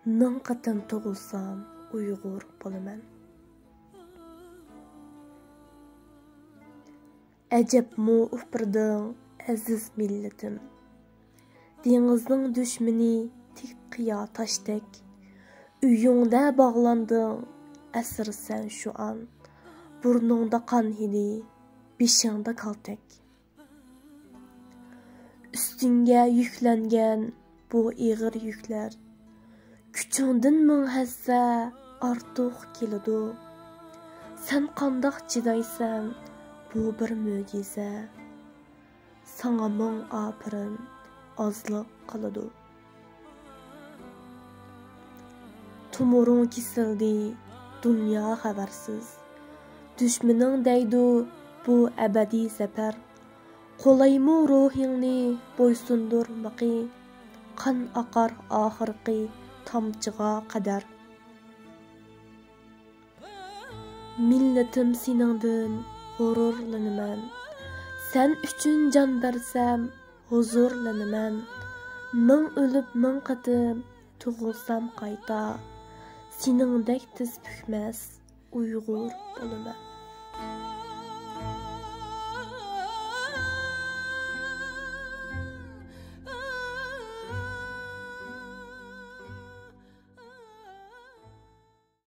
ming qatam tug'ilsam Uyg'ur bo'laman. Ajabmu upirding aziz millatim. Dengizning düşməni tik qiya taşdek. Uyungda bağlanding asirsan şu an. Burnungda qan hidi, beshingda kaltak. Üstünge yüklengen bu ig'ir yükler. Küçüngdin ming hassa ortiq keladi. Sen qandaq chidaysan, bu bir mo'jiza. Sana ming apirin ozliq qiladi. Tumurun kesildi, dünya xabarsiz. Düşmenin deydu bu ebedi zafer. Qolaymu ruhingni boysundur maqi. Qan aqar oxirqi tamchiga qadar. Milletim seningdin g'ururlanaman. Sen uchun jon bersam huzurlanaman. Ming o'lib ming qatim tug'ilsam qayta. Seningdek tiz bukmas Uyg'ur bo'laman.